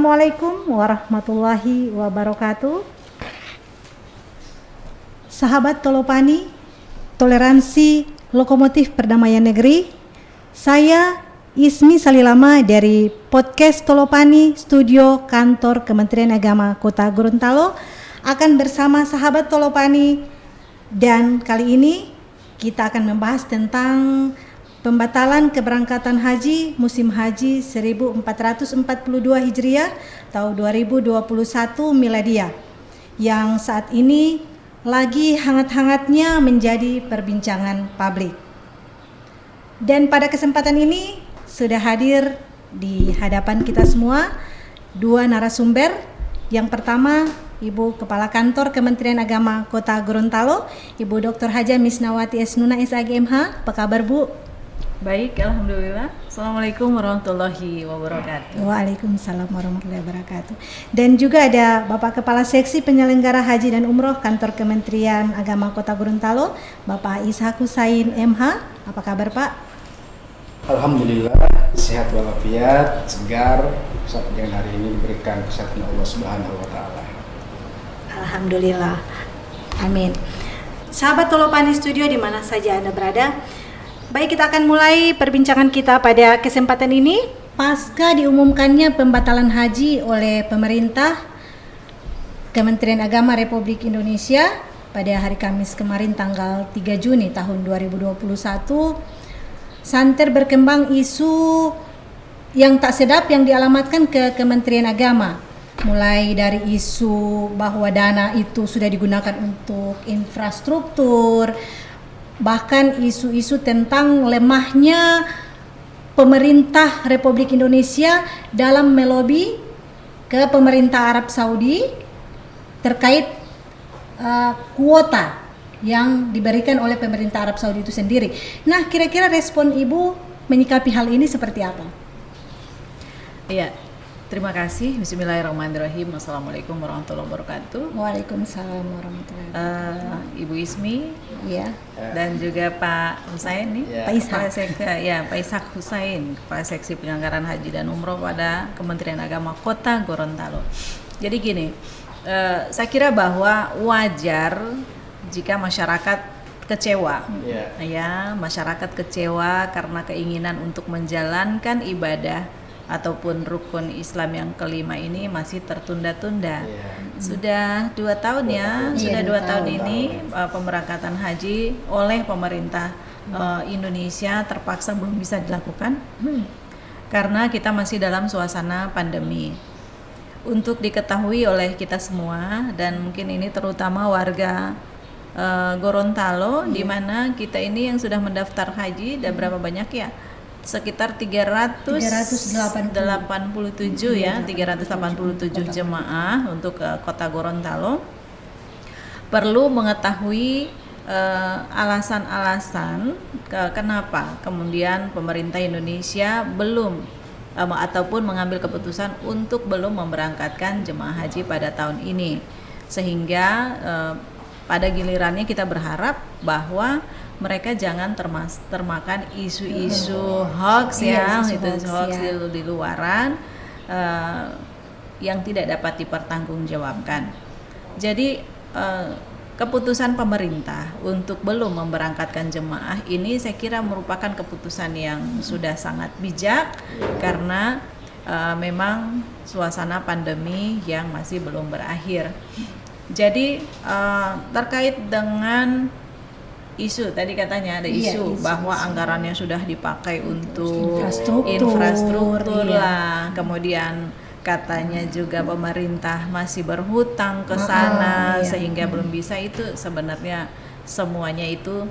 Assalamualaikum warahmatullahi wabarakatuh. Sahabat Tolopani, toleransi lokomotif perdamaian negeri. Saya Ismi Salilama dari podcast Tolopani, studio kantor Kementerian Agama Kota Gorontalo akan bersama sahabat Tolopani, dan kali ini kita akan membahas tentang pembatalan keberangkatan haji musim haji 1442 Hijriah tahun 2021 Miladiah yang saat ini lagi hangat-hangatnya menjadi perbincangan publik. Dan pada kesempatan ini sudah hadir di hadapan kita semua dua narasumber. Yang pertama, Ibu Kepala Kantor Kementerian Agama Kota Gorontalo, Ibu Dr. Haja Misnawati Esnuna SAGMH. Apa kabar, Bu? Baik, alhamdulillah. Assalamualaikum warahmatullahi wabarakatuh. Waalaikumsalam warahmatullahi wabarakatuh. Dan juga ada Bapak Kepala Seksi Penyelenggara Haji dan Umroh Kantor Kementerian Agama Kota Gorontalo, Bapak Ishak Husain MH. Apa kabar, Pak? Alhamdulillah, sehat walafiat, segar. Sampai dengan hari ini diberikan kesehatan Allah Subhanahu wa taala. Alhamdulillah. Amin. Sahabat Tolopani Studio di mana saja Anda berada, baik, kita akan mulai perbincangan kita pada kesempatan ini. Pasca diumumkannya pembatalan haji oleh pemerintah Kementerian Agama Republik Indonesia pada hari Kamis kemarin tanggal 3 Juni tahun 2021, santer berkembang isu yang tak sedap yang dialamatkan ke Kementerian Agama. Mulai dari isu bahwa dana itu sudah digunakan untuk infrastruktur, bahkan isu-isu tentang lemahnya pemerintah Republik Indonesia dalam melobi ke pemerintah Arab Saudi terkait kuota yang diberikan oleh pemerintah Arab Saudi itu sendiri. Nah, kira-kira respon Ibu menyikapi hal ini seperti apa? Iya, terima kasih. Bismillahirrahmanirrahim. Assalamualaikum warahmatullahi wabarakatuh. Waalaikumsalam warahmatullahi wabarakatuh. Ibu Ismi, Ya, dan juga Pak Husain nih, Ya. Pak Ishak. Pak Ishak Husain, Kepala Seksi Penyelenggaraan Haji dan Umroh pada Kementerian Agama Kota Gorontalo. Jadi gini, saya kira bahwa wajar jika masyarakat kecewa, ya, masyarakat kecewa karena keinginan untuk menjalankan ibadah ataupun rukun Islam yang kelima ini masih tertunda-tunda. Sudah 2 tahun ya, sudah 2 tahun ini pemberangkatan haji oleh pemerintah Indonesia terpaksa belum bisa dilakukan karena kita masih dalam suasana pandemi. Untuk diketahui oleh kita semua dan mungkin ini terutama warga Gorontalo, di mana kita ini yang sudah mendaftar haji dan berapa banyak ya? Sekitar 387 ya, 387 jemaah untuk Kota Gorontalo. Perlu mengetahui alasan-alasan kenapa kemudian pemerintah Indonesia belum ataupun mengambil keputusan untuk belum memberangkatkan jemaah haji pada tahun ini, sehingga pada gilirannya kita berharap bahwa mereka jangan termakan isu-isu hoax ya, hoax di luaran yang tidak dapat dipertanggungjawabkan. Jadi keputusan pemerintah untuk belum memberangkatkan jemaah ini saya kira merupakan keputusan yang sudah sangat bijak karena memang suasana pandemi yang masih belum berakhir. Jadi terkait dengan isu tadi katanya ada isu bahwa anggarannya sudah dipakai untuk infrastruktur lah, kemudian katanya juga pemerintah masih berhutang ke sana sehingga belum bisa. Itu sebenarnya semuanya itu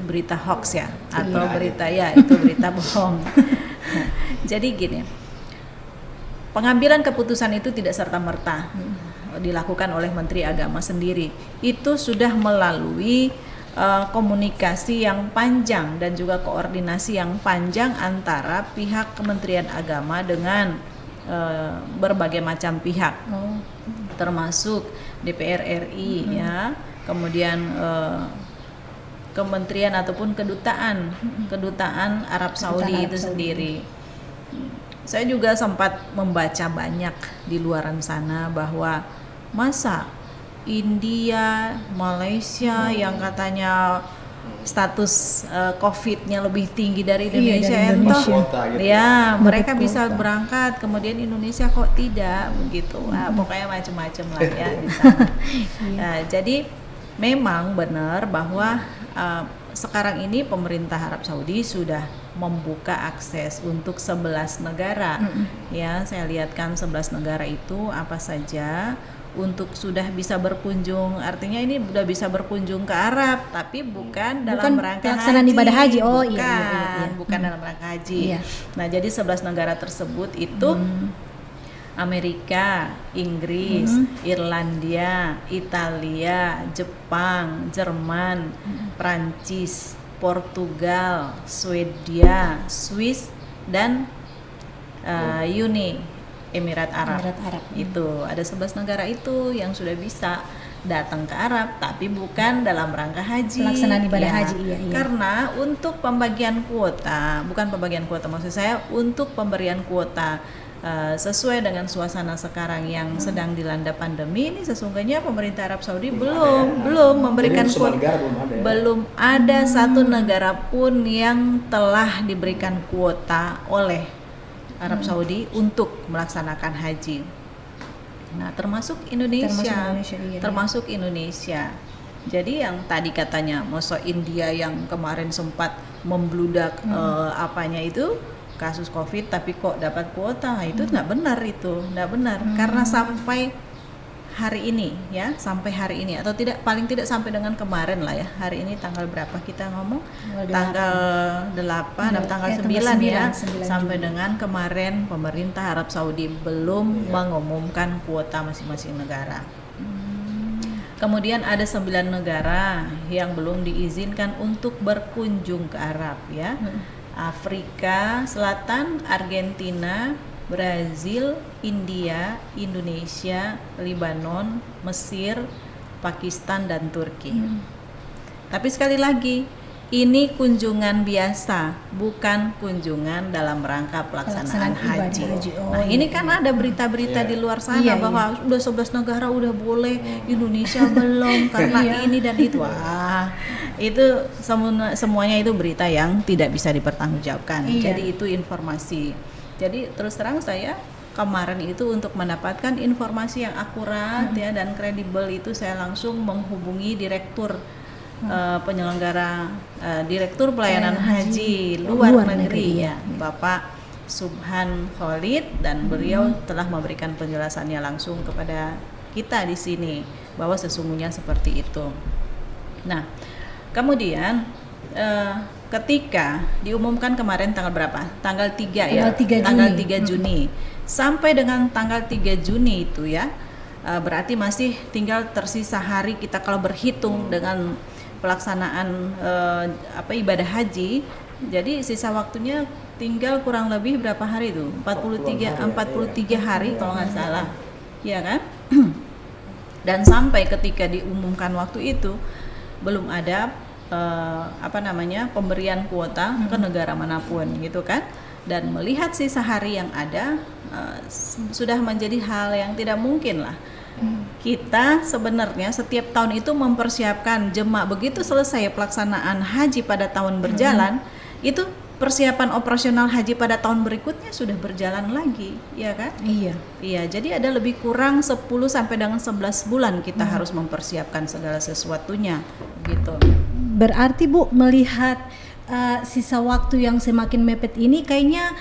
berita hoax ya, atau berita itu berita bohong. Jadi gini, pengambilan keputusan itu tidak serta-merta dilakukan oleh Menteri Agama sendiri. Itu sudah melalui komunikasi yang panjang dan juga koordinasi yang panjang antara pihak Kementerian Agama dengan berbagai macam pihak, termasuk DPR RI ya, kemudian kementerian ataupun kedutaan Arab Saudi itu sendiri. saya juga sempat membaca banyak di luaran sana bahwa masa India, Malaysia yang katanya status COVID-nya lebih tinggi dari Indonesia, dari Indonesia. Kuota gitu. ya mereka Dapat bisa kuota. berangkat, kemudian Indonesia kok tidak begitu. Wah, pokoknya macam-macam lah ya di sana. Nah, jadi memang benar bahwa sekarang ini pemerintah Arab Saudi sudah membuka akses untuk 11 negara. Ya, saya lihatkan 11 negara itu apa saja untuk sudah bisa berkunjung, artinya ini sudah bisa berkunjung ke Arab, tapi bukan dalam rangka pelaksanaan haji. ibadah haji. Oh, bukan, iya. bukan dalam rangka haji. Iya. Nah, jadi 11 negara tersebut itu Amerika, Inggris, Irlandia, Italia, Jepang, Jerman, Prancis, Portugal, Swedia, Swiss, dan Uni Emirat Arab. Itu ada 11 negara itu yang sudah bisa datang ke Arab, tapi bukan dalam rangka haji. Pelaksanaan ibadah Ya, haji, iya. Karena untuk pembagian kuota, bukan pembagian kuota, maksud saya untuk pemberian kuota sesuai dengan suasana sekarang yang sedang dilanda pandemi ini, sesungguhnya pemerintah Arab Saudi belum memberikan Jadi semua kuota. negara belum ada ya? Belum ada satu negara pun yang telah diberikan kuota oleh Arab Saudi untuk melaksanakan haji. Nah, termasuk Indonesia. Termasuk Indonesia. Jadi yang tadi katanya masa India yang kemarin sempat membludak apanya itu kasus COVID tapi kok dapat kuota, itu nggak benar, karena sampai hari ini ya, sampai hari ini atau tidak, paling tidak sampai dengan kemarin lah ya. Hari ini tanggal berapa kita ngomong? Tanggal 8 atau tanggal 9 ya. 9 sampai Juni. dengan kemarin pemerintah Arab Saudi belum mengumumkan kuota masing-masing negara. Kemudian ada 9 negara yang belum diizinkan untuk berkunjung ke Arab ya. Afrika Selatan, Argentina, Brazil, India, Indonesia, Lebanon, Mesir, Pakistan, dan Turki. Tapi sekali lagi, ini kunjungan biasa, bukan kunjungan dalam rangka pelaksanaan ibadah haji. Oh, Nah, ini kan ada berita-berita di luar sana bahwa udah 11 negara udah boleh, Indonesia belum karena ini dan itu. Wah, itu semuanya itu berita yang tidak bisa dipertanggungjawabkan. Jadi itu informasi. Jadi terus terang saya kemarin itu untuk mendapatkan informasi yang akurat ya dan kredibel itu saya langsung menghubungi direktur penyelenggara direktur pelayanan haji luar negeri ya, Bapak Subhan Khalid, dan beliau telah memberikan penjelasannya langsung kepada kita di sini bahwa sesungguhnya seperti itu. Nah, kemudian ketika diumumkan kemarin tanggal berapa? Tanggal 3 ya. Tanggal 3 Juni. Sampai dengan tanggal 3 Juni itu ya. Berarti masih tinggal tersisa hari kita kalau berhitung dengan pelaksanaan ibadah haji. Jadi sisa waktunya tinggal kurang lebih berapa hari itu? 43 hari kalau nggak salah. Ya kan? Dan sampai ketika diumumkan waktu itu belum ada pemberian kuota ke negara manapun gitu kan, dan melihat sisa hari yang ada sudah menjadi hal yang tidak mungkin lah. Kita sebenarnya setiap tahun itu mempersiapkan jemaah, begitu selesai pelaksanaan haji pada tahun berjalan, itu persiapan operasional haji pada tahun berikutnya sudah berjalan lagi, ya kan? Iya, jadi ada lebih kurang 10 sampai dengan 11 bulan kita harus mempersiapkan segala sesuatunya gitu. Berarti Bu, melihat sisa waktu yang semakin mepet ini kayaknya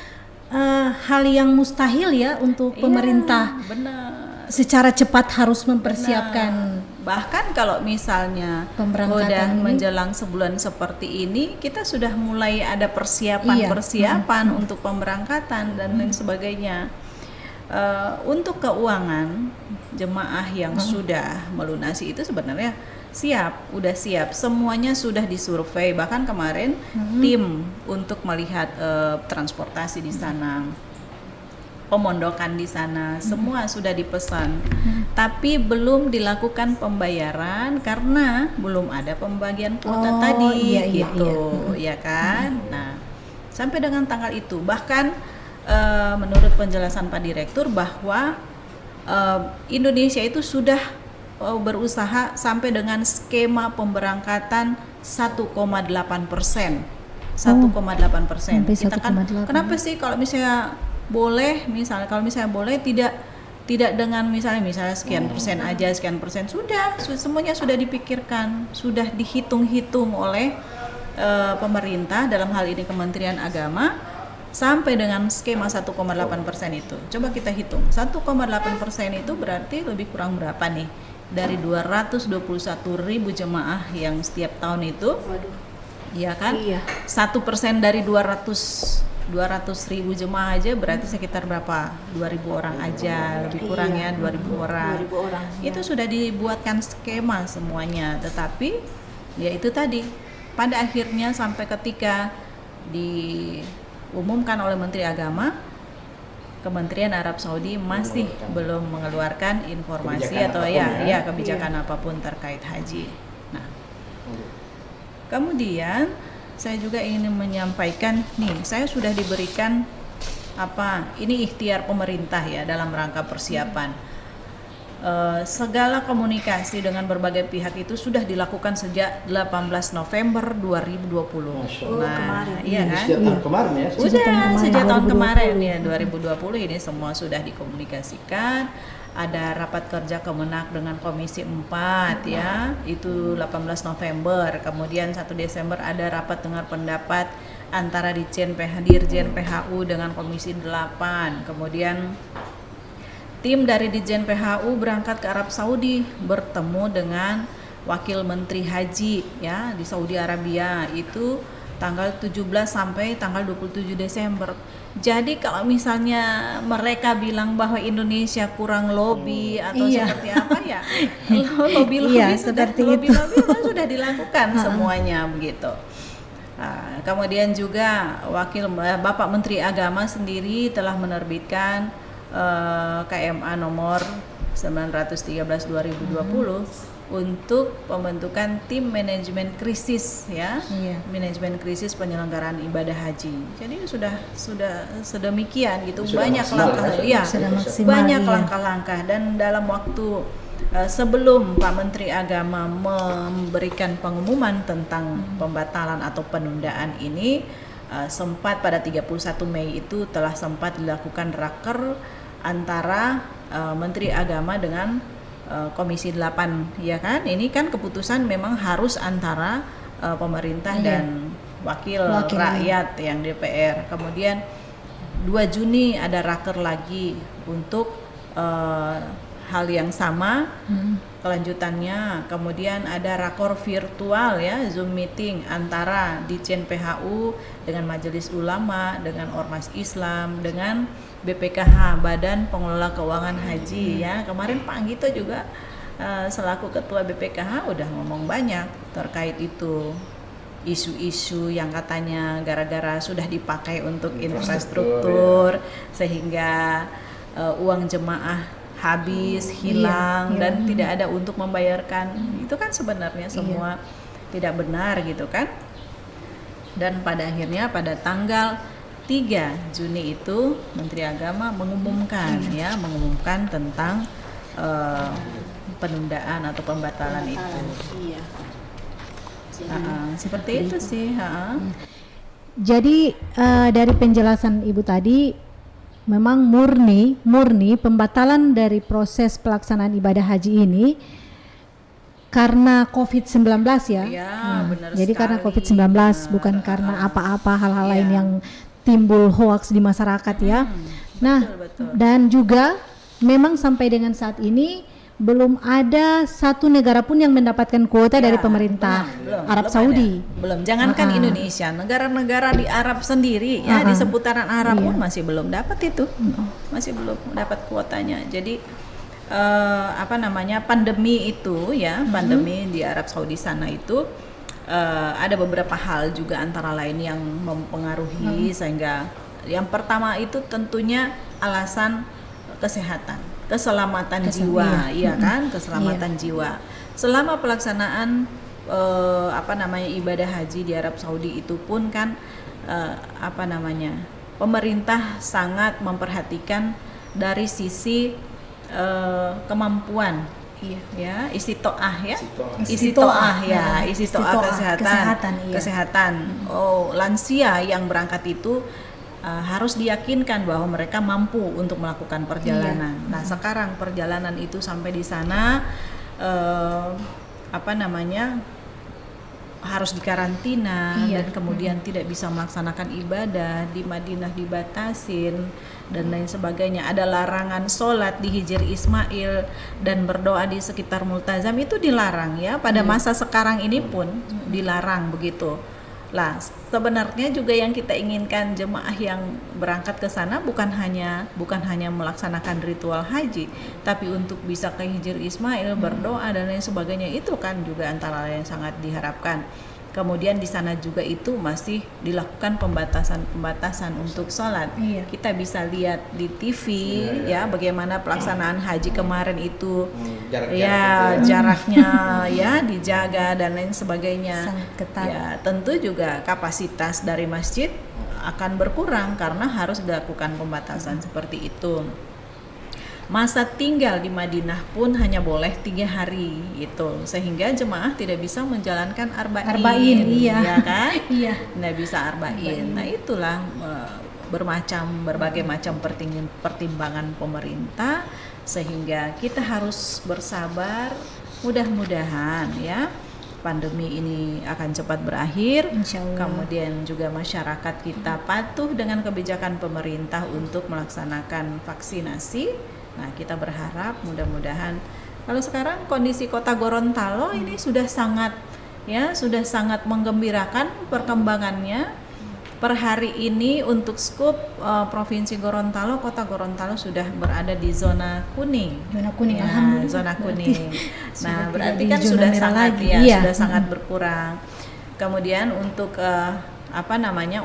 hal yang mustahil ya untuk pemerintah secara cepat harus mempersiapkan. Bahkan kalau misalnya udah menjelang sebulan seperti ini, kita sudah mulai ada persiapan untuk pemberangkatan dan lain sebagainya. Untuk keuangan jemaah yang sudah melunasi itu sebenarnya udah siap, semuanya sudah disurvei. Bahkan kemarin tim untuk melihat transportasi di sana, pemondokan di sana, semua sudah dipesan. Tapi belum dilakukan pembayaran karena belum ada pembagian kuota tadi, ya kan. Nah, sampai dengan tanggal itu bahkan menurut penjelasan Pak Direktur bahwa Indonesia itu sudah berusaha sampai dengan skema pemberangkatan 1,8%. 1,8%. Kita kan 1,8. kenapa sih kalau misalnya boleh tidak dengan misalnya sekian persen aja, sekian persen, semuanya sudah dipikirkan, sudah dihitung-hitung oleh pemerintah, dalam hal ini Kementerian Agama, sampai dengan skema 1,8% itu. Coba kita hitung, 1,8% itu berarti lebih kurang berapa nih? Dari 221.000 jemaah yang setiap tahun itu. Waduh. Iya kan? Iya. 1% dari 200.000 jemaah aja berarti sekitar berapa? 2.000 orang aja, lebih kurang ya 2.000 orang. 2.000 orang. Itu sudah dibuatkan skema semuanya, tetapi ya itu tadi, pada akhirnya sampai ketika diumumkan oleh Menteri Agama, Kementerian Arab Saudi masih belum mengeluarkan informasi kebijakan kebijakan apapun terkait haji. Nah, kemudian saya juga ingin menyampaikan nih, saya sudah diberikan ini ikhtiar pemerintah ya dalam rangka persiapan. Segala komunikasi dengan berbagai pihak itu sudah dilakukan sejak 18 November 2020. Kemarin. Iya kan? Sejak tahun kemarin ya. Sejak tahun kemarin ya 2020 ini semua sudah dikomunikasikan. Ada rapat kerja Kemenak dengan Komisi 4 ya, itu 18 November. Kemudian 1 Desember ada rapat dengar pendapat antara Dirjen PHU dengan Komisi 8. Kemudian tim dari Dirjen PHU berangkat ke Arab Saudi bertemu dengan Wakil Menteri Haji ya di Saudi Arabia, itu tanggal 17 sampai tanggal 27 Desember. Jadi kalau misalnya mereka bilang bahwa Indonesia kurang lobby atau seperti apa ya, lobby sudah dilakukan semuanya begitu. Nah, kemudian juga Bapak Menteri Agama sendiri telah menerbitkan KMA nomor 913/2020 untuk pembentukan tim manajemen krisis ya, manajemen krisis penyelenggaraan ibadah haji. Jadi sudah sedemikian gitu, banyak langkah-langkah dan dalam waktu sebelum Pak Menteri Agama memberikan pengumuman tentang pembatalan atau penundaan ini, sempat pada 31 Mei itu telah sempat dilakukan raker antara Menteri Agama dengan Komisi 8 ya kan. Ini kan keputusan memang harus antara pemerintah dan wakil rakyat yang DPR. Kemudian 2 Juni ada raker lagi untuk hal yang sama kelanjutannya. Kemudian ada rakor virtual ya, Zoom meeting antara Dirjen PHU dengan Majelis Ulama, dengan Ormas Islam, dengan BPKH, Badan Pengelola Keuangan Haji ya. Kemarin Pak Anggito juga selaku Ketua BPKH udah ngomong banyak terkait itu. Isu-isu yang katanya gara-gara sudah dipakai untuk infrastruktur sehingga uang jemaah habis, hilang dan tidak ada untuk membayarkan. Itu kan sebenarnya semua tidak benar gitu kan. Dan pada akhirnya pada tanggal 3 Juni itu Menteri Agama mengumumkan tentang penundaan atau pembatalan itu. Seperti itu sih. Jadi dari penjelasan Ibu tadi, memang murni pembatalan dari proses pelaksanaan ibadah haji ini karena COVID-19 ya. Benar jadi sekali. karena COVID-19 bukan karena apa-apa hal-hal lain yang timbul hoaks di masyarakat ya. Betul. Dan juga memang sampai dengan saat ini belum ada satu negara pun yang mendapatkan kuota dari pemerintah Arab Saudi. Belum. Jangankan Indonesia, negara-negara di Arab sendiri ya, di seputaran Arab pun masih belum dapat itu. Masih belum dapat kuotanya. Jadi pandemi itu ya, pandemi di Arab Saudi sana itu ada beberapa hal juga antara lain yang mempengaruhi sehingga yang pertama itu tentunya alasan kesehatan, keselamatan jiwa, keselamatan jiwa. Selama pelaksanaan ibadah haji di Arab Saudi itu pun kan pemerintah sangat memperhatikan dari sisi kemampuan, ya, istitoah ya, istitoah ya, istitoah kesehatan. Oh, lansia yang berangkat itu harus diyakinkan bahwa mereka mampu untuk melakukan perjalanan. Nah, sekarang perjalanan itu sampai di sana harus dikarantina dan kemudian tidak bisa melaksanakan ibadah di Madinah, dibatasin dan lain sebagainya. Ada larangan sholat di Hijr Ismail dan berdoa di sekitar multazam, itu dilarang ya. Pada masa sekarang ini pun dilarang begitu. Lah, sebenarnya juga yang kita inginkan jemaah yang berangkat ke sana bukan hanya melaksanakan ritual haji, tapi untuk bisa ke Hijr Ismail, berdoa dan lain sebagainya, itu kan juga antara lain yang sangat diharapkan. Kemudian di sana juga itu masih dilakukan pembatasan untuk sholat. Kita bisa lihat di TV ya bagaimana pelaksanaan haji kemarin itu, jaraknya ya dijaga dan lain sebagainya. Sangat ketat. Ya, tentu juga kapasitas dari masjid akan berkurang karena harus dilakukan pembatasan seperti itu. Masa tinggal di Madinah pun hanya boleh 3 hari gitu, sehingga jemaah tidak bisa menjalankan arba'in ya kan? Nggak bisa arba'in. Nah, itulah berbagai macam pertimbangan pemerintah, sehingga kita harus bersabar. Mudah-mudahan ya pandemi ini akan cepat berakhir. Insyaallah. Kemudian juga masyarakat kita patuh dengan kebijakan pemerintah untuk melaksanakan vaksinasi. Nah, kita berharap mudah-mudahan, kalau sekarang kondisi Kota Gorontalo ini sudah sangat menggembirakan perkembangannya. Per hari ini untuk skup Provinsi Gorontalo, Kota Gorontalo sudah berada di zona kuning. Alhamdulillah. Zona kuning. Nah, berarti tidak kan di zona sudah merah sangat lagi. sudah sangat berkurang. Kemudian untuk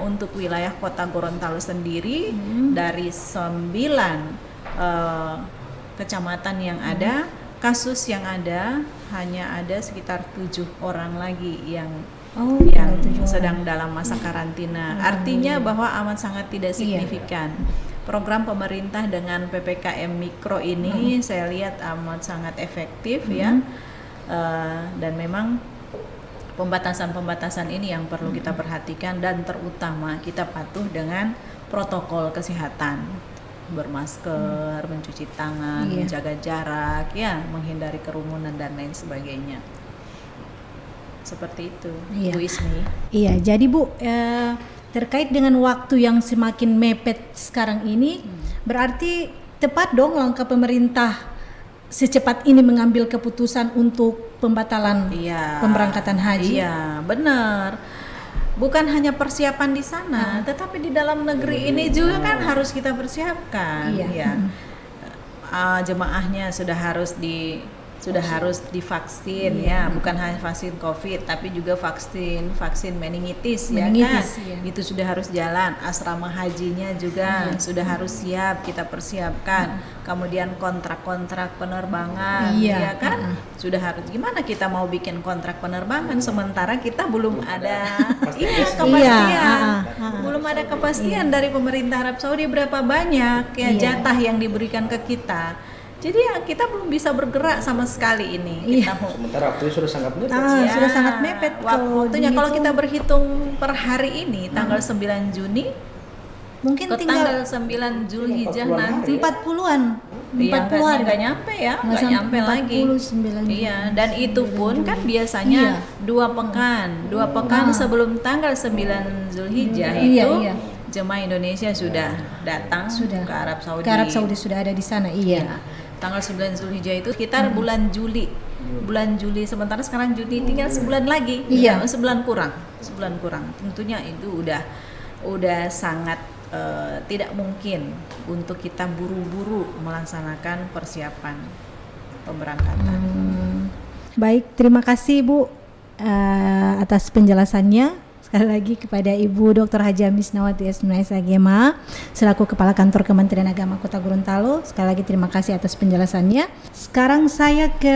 untuk wilayah Kota Gorontalo sendiri, dari 9 kecamatan yang ada, kasus yang ada hanya ada sekitar 7 orang lagi yang sedang dalam masa karantina. Artinya bahwa amat sangat tidak signifikan. Program pemerintah dengan PPKM mikro ini saya lihat amat sangat efektif ya. Dan memang pembatasan ini yang perlu kita perhatikan, dan terutama kita patuh dengan protokol kesehatan. Bermasker, mencuci tangan, menjaga jarak, ya, menghindari kerumunan dan lain sebagainya. Seperti itu, Bu Ismi. Iya, jadi Bu, terkait dengan waktu yang semakin mepet sekarang ini, berarti tepat dong langkah pemerintah secepat ini mengambil keputusan untuk pembatalan pemberangkatan haji. Iya, benar. Bukan hanya persiapan di sana, tetapi di dalam negeri ini juga kan harus kita persiapkan. Jemaahnya sudah harus divaksin ya, bukan hanya vaksin COVID tapi juga vaksin meningitis ya kan. Itu sudah harus jalan. Asrama hajinya juga sudah harus siap kita persiapkan. Kemudian kontrak-kontrak penerbangan ya kan. Sudah harus, gimana kita mau bikin kontrak penerbangan sementara kita belum ada kepastian. Belum ada kepastian dari pemerintah Arab Saudi berapa banyak jatah yang diberikan ke kita. Jadi ya kita belum bisa bergerak sama sekali ini. Sementara waktunya sudah sangat mepet. Sudah sangat mepet. Waktunya kalau kita berhitung per hari ini tanggal 9 Juni mungkin ke tanggal 9 Zulhijjah nanti 40-an. 40 hari nggak nyampe ya, nggak nyampe lagi. Iya, dan itu pun kan biasanya 2 pekan sebelum tanggal 9 Zulhijjah itu jemaah Indonesia sudah datang ke Arab Saudi. Ke Arab Saudi sudah ada di sana. Tanggal 9 Zulhijjah itu sekitar bulan Juli. Sementara sekarang Juni tinggal sebulan lagi. Sebulan kurang. Tentunya itu udah sangat tidak mungkin untuk kita buru-buru melaksanakan persiapan pemberangkatan. Baik, terima kasih Bu atas penjelasannya. Sekali lagi kepada Ibu Dr. Haji Misnawati SMSAGMA selaku Kepala Kantor Kementerian Agama Kota Gorontalo. Sekali lagi terima kasih atas penjelasannya. Sekarang saya ke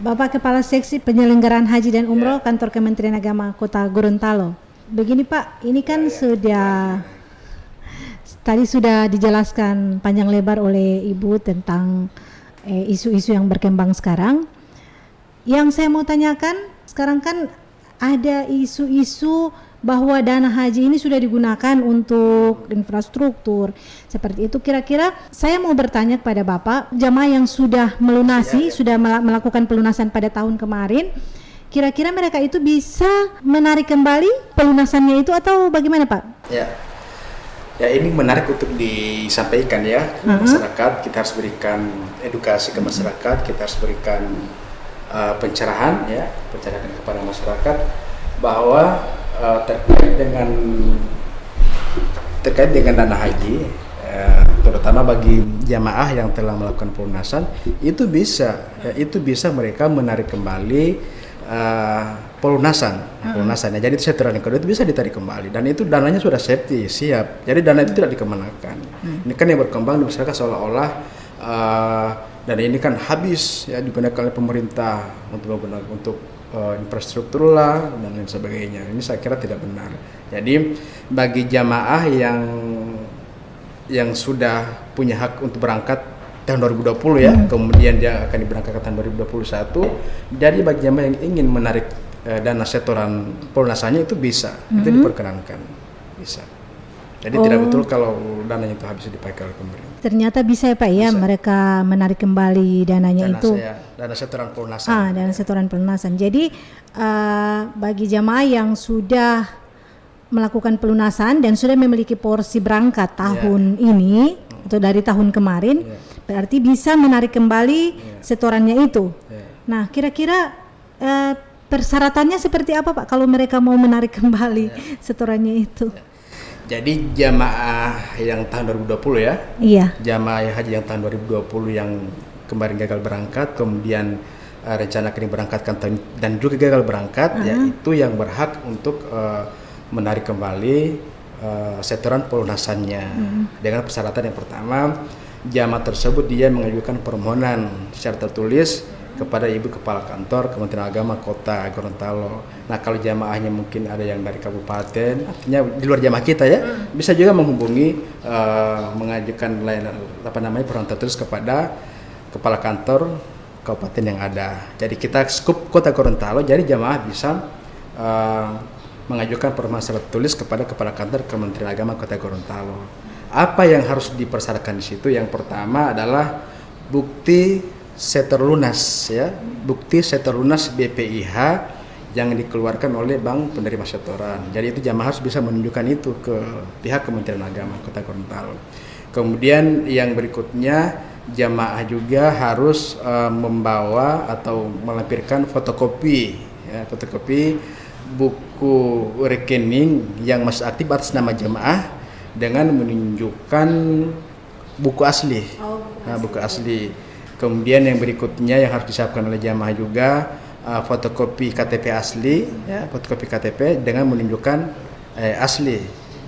Bapak Kepala Seksi Penyelenggaraan Haji dan Umroh Kantor Kementerian Agama Kota Gorontalo. Begini Pak, ini kan tadi sudah dijelaskan panjang lebar oleh Ibu tentang isu-isu yang berkembang sekarang. Yang saya mau tanyakan, sekarang kan ada isu-isu bahwa dana haji ini sudah digunakan untuk infrastruktur seperti itu. Kira-kira saya mau bertanya kepada Bapak, jamaah yang sudah melunasi, sudah melakukan pelunasan pada tahun kemarin, kira-kira mereka itu bisa menarik kembali pelunasannya itu atau bagaimana Pak? Ya ini menarik untuk disampaikan ya ke masyarakat. Kita harus berikan edukasi ke masyarakat, kita harus berikan pencerahan kepada masyarakat bahwa terkait dengan dana haji, terutama bagi jamaah yang telah melakukan pelunasan, itu bisa mereka menarik kembali pelunasannya. Jadi setoran yang kedua itu bisa ditarik kembali dan itu dananya sudah safety, siap. Jadi dana itu tidak dikemanakan. Ini kan yang berkembang di masyarakat seolah-olah dan ini kan habis ya digunakan oleh pemerintah untuk infrastruktur lah dan lain sebagainya. Ini saya kira tidak benar. Jadi bagi jamaah yang sudah punya hak untuk berangkat tahun 2020 ya, kemudian dia akan diberangkatkan tahun 2021. Jadi bagi jamaah yang ingin menarik dana setoran pelunasannya itu bisa, itu diperkenankan, bisa. Jadi tidak betul kalau dananya itu habis dipakai oleh pemerintah. Ternyata bisa ya Pak ya, mereka menarik kembali dananya dana setoran pelunasan. Dana setoran pelunasan. Jadi bagi jamaah yang sudah melakukan pelunasan dan sudah memiliki porsi berangkat tahun ini atau dari tahun kemarin, berarti bisa menarik kembali setorannya itu. Nah, kira-kira persyaratannya seperti apa Pak kalau mereka mau menarik kembali setorannya itu? Jadi jamaah yang tahun 2020 ya, jamaah haji yang tahun 2020 yang kemarin gagal berangkat, kemudian rencana akan diberangkatkan dan juga gagal berangkat, yaitu yang berhak untuk menarik kembali setoran pelunasannya dengan persyaratan yang pertama, jamaah tersebut dia mengajukan permohonan secara tertulis kepada Ibu Kepala Kantor Kementerian Agama Kota Gorontalo. Nah, kalau jamaahnya mungkin ada yang dari kabupaten, artinya di luar jamaah kita ya, bisa juga menghubungi mengajukan permohonan tertulis kepada Kepala Kantor Kabupaten yang ada. Jadi kita skup Kota Gorontalo, jadi jamaah bisa mengajukan permohonan secara tertulis kepada Kepala Kantor Kementerian Agama Kota Gorontalo. Apa yang harus dipersyaratkan di situ? Yang pertama adalah bukti setor lunas ya, bukti setor lunas BPIH yang dikeluarkan oleh bank penerima setoran. Jadi itu jamaah harus bisa menunjukkan itu ke pihak Kementerian Agama Kota Gorontalo. Kemudian yang berikutnya, jamaah juga harus membawa atau melampirkan fotokopi buku rekening yang masih aktif atas nama jamaah dengan menunjukkan buku asli. Buku asli. Kemudian yang berikutnya yang harus disiapkan oleh jamaah juga fotokopi KTP asli, fotokopi KTP dengan menunjukkan asli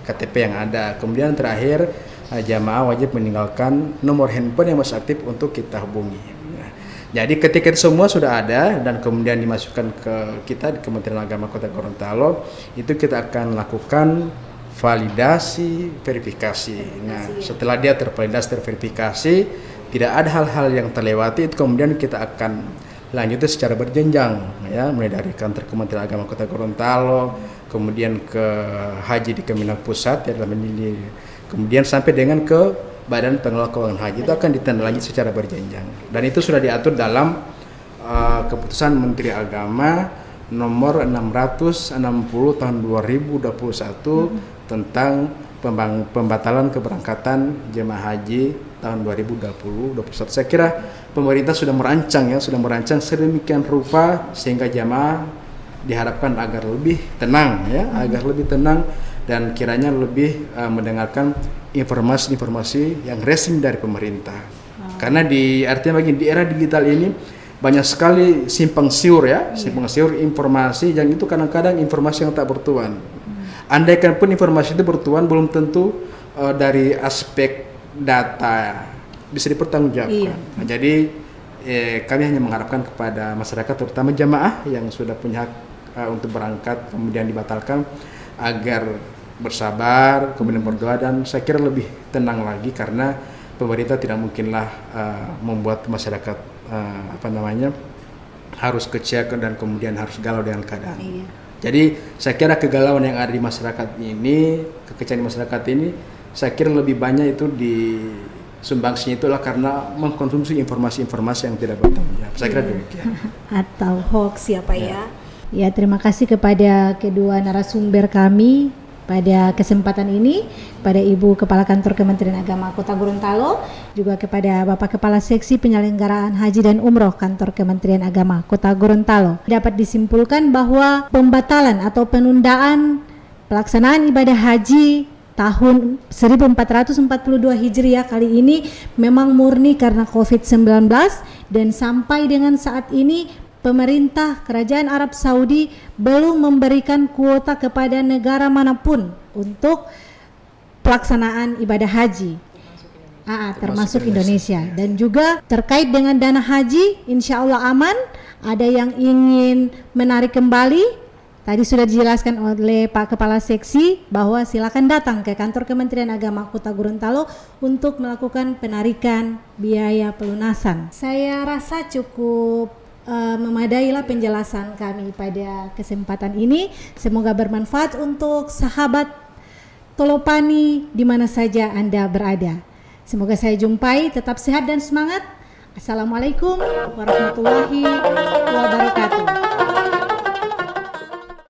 KTP yang ada. Kemudian terakhir jamaah wajib meninggalkan nomor handphone yang masih aktif untuk kita hubungi. Jadi ketika itu semua sudah ada dan kemudian dimasukkan ke kita di Kementerian Agama Kota Gorontalo, itu kita akan lakukan validasi verifikasi. Nah, setelah dia tervalidasi terverifikasi, tidak ada hal-hal yang terlewati, itu kemudian kita akan lanjutnya secara berjenjang ya, mulai dari kantor Kementerian Agama Kota Gorontalo, kemudian ke haji di Kemenang Pusat ya, dalam ini, kemudian sampai dengan ke Badan Pengelola Keuangan Haji, itu akan ditindaklanjuti secara berjenjang. Dan itu sudah diatur dalam keputusan Menteri Agama nomor 660 tahun 2021 tentang pembatalan keberangkatan jemaah haji tahun 2021. Saya kira pemerintah sudah merancang sedemikian rupa sehingga jemaah diharapkan agar lebih tenang ya, agar lebih tenang dan kiranya lebih mendengarkan informasi-informasi yang resmi dari pemerintah. Karena artinya di era digital ini banyak sekali simpang siur ya, simpang siur informasi yang itu kadang-kadang informasi yang tak bertuan. Andaikan pun informasi itu bertuan, belum tentu dari aspek data bisa dipertanggungjawabkan. Nah, jadi kami hanya mengharapkan kepada masyarakat, terutama jamaah yang sudah punya hak untuk berangkat kemudian dibatalkan, agar bersabar, kemudian berdoa, dan saya kira lebih tenang lagi karena pemerintah tidak mungkinlah membuat masyarakat harus kecewa dan kemudian harus galau dengan keadaan. Iya. Jadi saya kira kegalauan yang ada di masyarakat ini, kekecewaan di masyarakat ini, saya kira lebih banyak itu sumbangsihnya itulah karena mengkonsumsi informasi-informasi yang tidak bertanggung jawab. Saya kira demikian. Atau hoax ya Pak ya. Ya, terima kasih kepada kedua narasumber kami pada kesempatan ini, pada Ibu Kepala Kantor Kementerian Agama Kota Gorontalo, juga kepada Bapak Kepala Seksi Penyelenggaraan Haji dan Umroh Kantor Kementerian Agama Kota Gorontalo. Dapat disimpulkan bahwa pembatalan atau penundaan pelaksanaan ibadah haji tahun 1442 Hijriah kali ini memang murni karena COVID-19, dan sampai dengan saat ini pemerintah Kerajaan Arab Saudi belum memberikan kuota kepada negara manapun untuk pelaksanaan ibadah haji, termasuk Indonesia. Dan juga terkait dengan dana haji, insya Allah aman. Ada yang ingin menarik kembali, tadi sudah dijelaskan oleh Pak Kepala Seksi bahwa silakan datang ke kantor Kementerian Agama Kota Gorontalo untuk melakukan penarikan biaya pelunasan. Saya rasa cukup memadailah penjelasan kami pada kesempatan ini. Semoga bermanfaat untuk sahabat Tolopani di mana saja Anda berada. Semoga saya jumpai, tetap sehat dan semangat. Assalamualaikum warahmatullahi wabarakatuh.